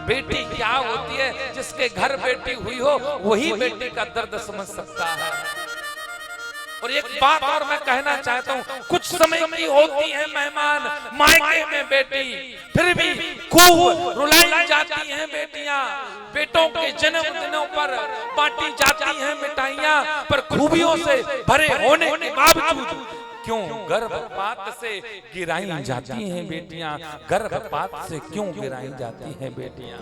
बेटी क्या होती है, जिसके घर बेटी हुई हो वही बेटी का दर्द समझ सकता है। और एक बात और मैं कहना चाहता हूँ, कुछ समय की होती है मेहमान मायके में बेटी, फिर भी खूब रुलाई जाती हैं बेटियां। बेटों के जन्मदिनों पर बांटी जाती हैं मिठाइयां, पर खूबियों से भरे होने के बावजूद क्यों गर्भपात से गिराई जाती हैं बेटियां? गर्भपात से क्यों गिराई जाती हैं बेटियां?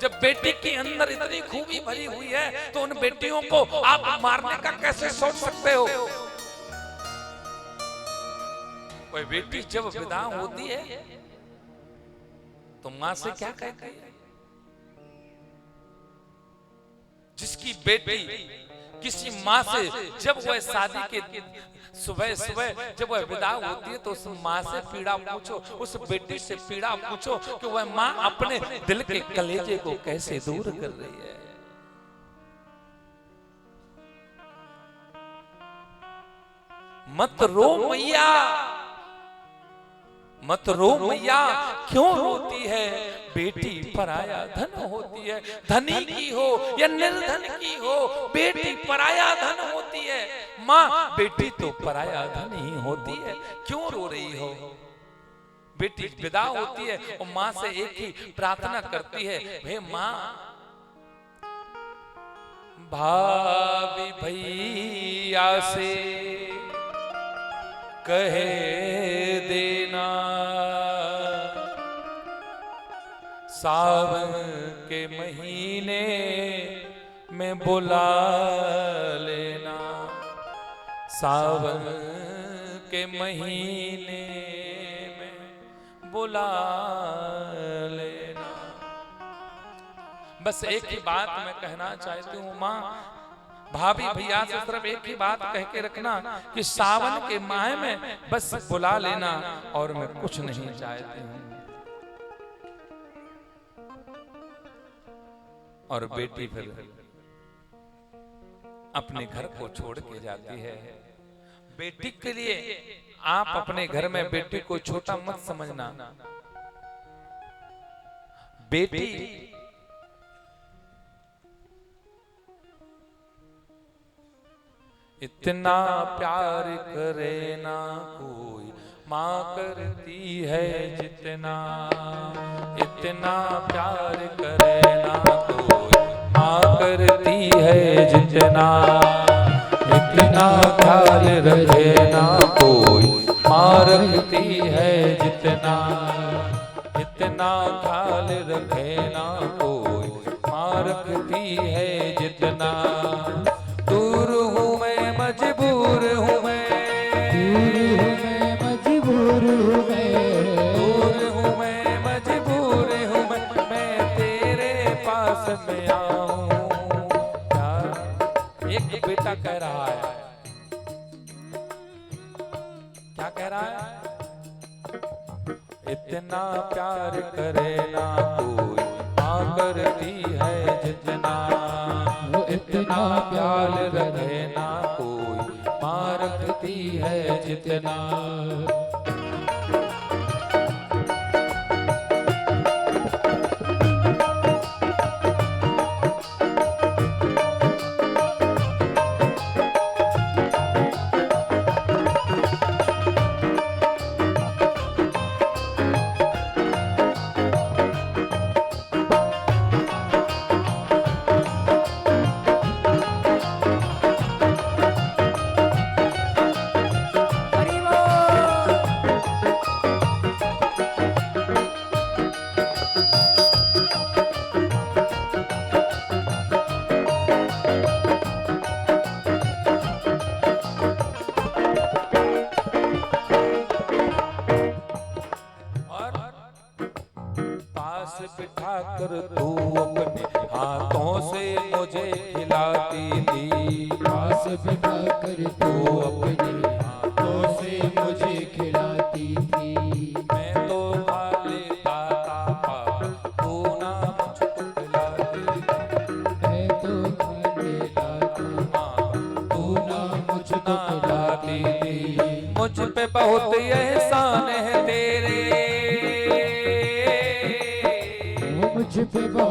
जब बेटी के अंदर इतनी खूबी भरी हुई है तो उन बेटियों को आप मारने का कैसे सोच सकते हो? कोई बेटी जब विदा होती है तो मां से क्या कहती है? जिसकी बेटी किसी माँ से जब वह शादी के सुबह सुबह जब वह विदा होती है तो उस माँ से पीड़ा पूछो, उस बेटी से पीड़ा पूछो कि वह माँ अपने दिल के कलेजे को कैसे दूर कर रही है। मत रो मैया, मत रो मैया, क्यों रोती है? बेटी पराया धन होती है, धनी की हो या निर्धन की हो, बेटी पराया धन होती है। माँ बेटी तो पराया धन ही होती है, क्यों रो रही हो? बेटी विदा होती है और माँ से एक ही प्रार्थना करती है, हे माँ भाभी भैया से कहे देना सावन के महीने में बुला लेना, सावन के महीने में बुला लेना। बस एक ही बात मैं कहना चाहती हूँ माँ, भाभी भैया से सिर्फ एक ही बात कह के रखना कि सावन के माह में बस बुला लेना, और मैं कुछ नहीं चाहती हूँ। और बेटी फिर अपने घर को छोड़ के जाती है। बेटी के लिए आप अपने घर में बेटी को छोटा मत समझना। बेटी इतना प्यार करे ना कोई माँ करती है जितना, इतना प्यार करे ना कोई माँ करती है जितना, इतना ख्याल रखे ना कोई माँ रखती है जितना, इतना ख्याल रखे ना कोई माँ रखती है जितना। दूर हूँ मैं मजबूर हूँ मैं, दूर हूँ मैं मजबूर हूँ मैं तेरे पास में आऊँ। क्या एक बेटा कह रहा है, क्या कह रहा है? इतना प्यार करे ना कोई माँ करती है जितना, इतना प्यार रखे ना कोई माँ रखती है जितना। बिठाकर तू अपने हाथों से मुझे खिलाती थी, पास बिठाकर तू अपने हाथों से मुझे खिलाती थी। मैं तो खा लेता था पर तू ना मुझको खिलाती, मैं तो खा लेता था तू ना मुझको खिलाती थी। मुझ पे बहुत एहसान है तेरे,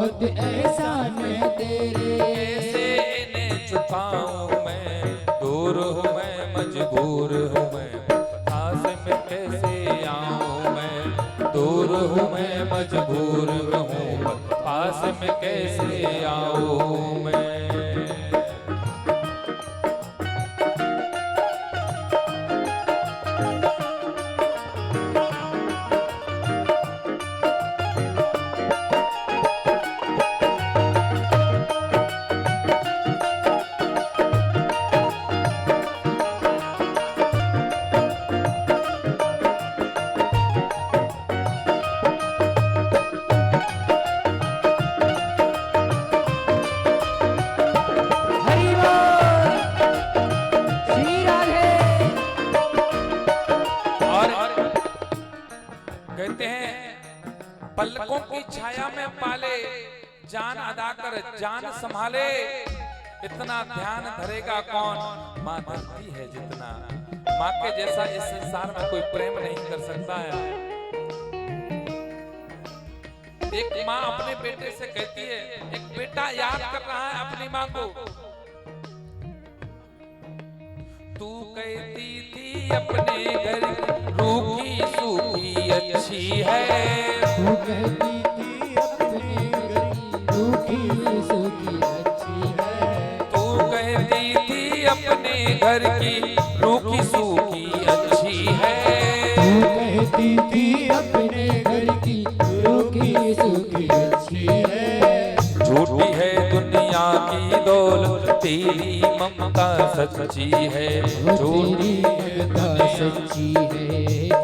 बहुत एहसान तेरे। कैसे इन्हें चुकाऊं मैं, दूर हूँ मैं, मजबूर हूँ मैं, पास में कैसे आऊं मैं, दूर हूँ मैं, मजबूर हूँ, पास में कैसे आऊं मैं। हरि बोल श्री राधे। और कहते हैं पलकों की छाया में पाले, जान अदा कर जान संभाले, इतना ध्यान धरेगा कौन, माँ धरती है जितना, माँ के जैसा इस संसार में कोई प्रेम नहीं कर सकता है। एक माँ अपने बेटे से कहती है, एक बेटा याद कर रहा है अपनी माँ को, तू कहती थी अपने घर रूखी सूखी अच्छी है, तू कहती थी अपने घर की रूखी सूखी अच्छी है। तू कहती थी अपने घर की रूखी सूखी अच्छी है, तू कहती थी अपने घर की रूखी सूखी अच्छी है। झूठी है दुनिया की दौलत, तेरी ममता सच्ची है, तेरी ममता सच्ची है,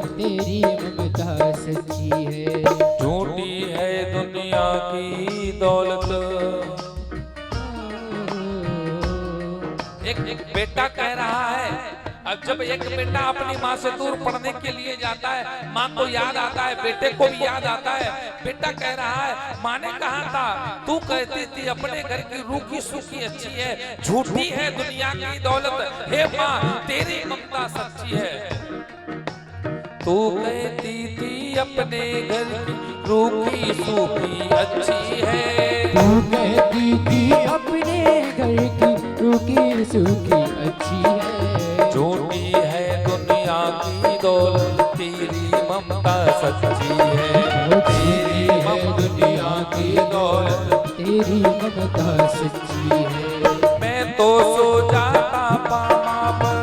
तेरी ममता सच्ची है। झूठी है दुनिया की दौलत। एक बेटा कह रहा है, अब जब एक बेटा अपनी माँ से दूर पढ़ने के लिए जाता है, माँ को याद आता है, बेटे को भी याद आता है। बेटा कह रहा है, माँ ने कहा था, तू कहती थी अपने घर की रूखी सूखी अच्छी है, झूठी है दुनिया की दौलत, हे माँ तेरी ममता सच्ची है। तू कहती थी अपने घर की रूखी सूखी अच्छी है, तू कहती थी अपने घर की रूखी सूखी अच्छी है। झूठी है दुनिया की दौलत, तेरी ममता सच्ची है, तेरी है दुनिया की दौलत। तेरी ममता सच्ची है। मैं तो सो जाता पामा पर,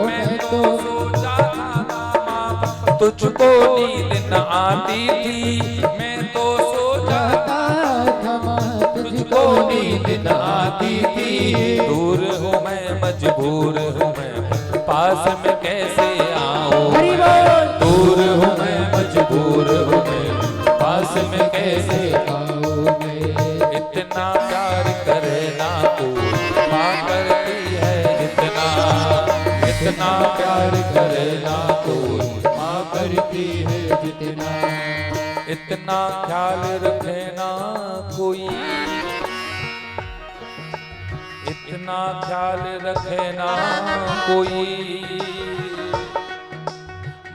मैं तो सो जाता पामा पर, तुझको नींद न आती थी, मैं तो सो जाता, तुझको नींद न आती थी, दूर हूँ मैं, मजबूर हूँ मैं, पास में कैसे आऊं, दूर हूँ मैं, मजबूर हूँ मैं, पास में कैसे आऊं मैं। इतना प्यार करे ना तू, माँ करती है जितना, इतना प्यार करे ना तू, माँ करती है जितना। इतना ख्याल रखे ना कोई, इतना ख्याल रखे ना कोई,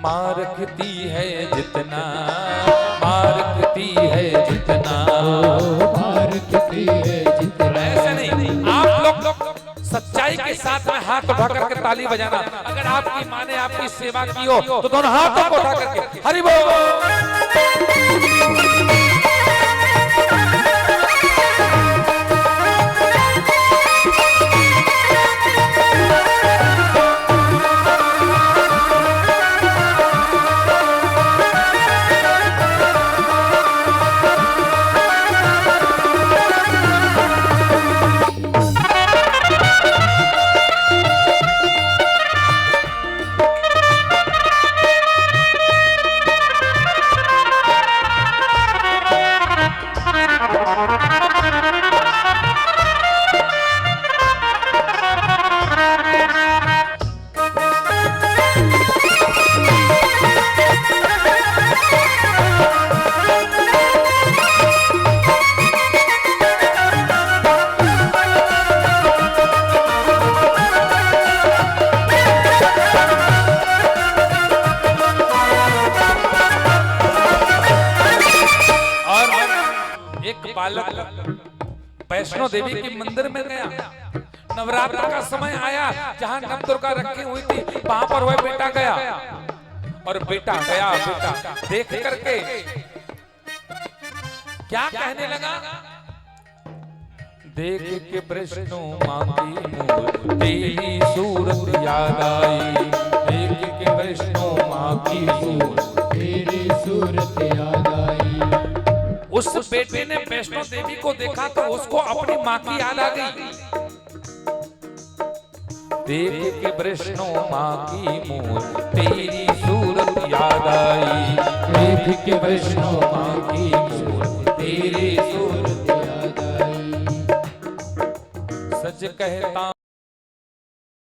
माँ रखती है जितना, माँ रखती है जितना, माँ रखती है जितना। ऐसे नहीं, आप लोग सच्चाई के साथ में हाथ उठा करके ताली बजाना। अगर आपकी माँ ने आपकी सेवा की हो तो दोनों हाथों को उठा करके हरि बोल। बालक वैष्णो देवी के मंदिर में गया। नवरात्र का समय आया, जहां नव दुर्गा रखी हुई थी वहां पर वह बेटा गया, और बेटा गया, बेटा देख करके क्या कहने लगा, देख के वैष्णो माँ की मूर्ति तेरी सूरत याद आई, देख के वैष्णो माँ की सूरत तेरी सूरत याद आई। उस बेटे ने वैष्णो देवी को देखा तो उसको अपनी माँ की याद आ गई। देख के वैष्णो माँ की मूर्ति तेरी सूरत याद आई, देख के वैष्णो माँ की मूर्ति तेरी सूरत याद आई। सच कहता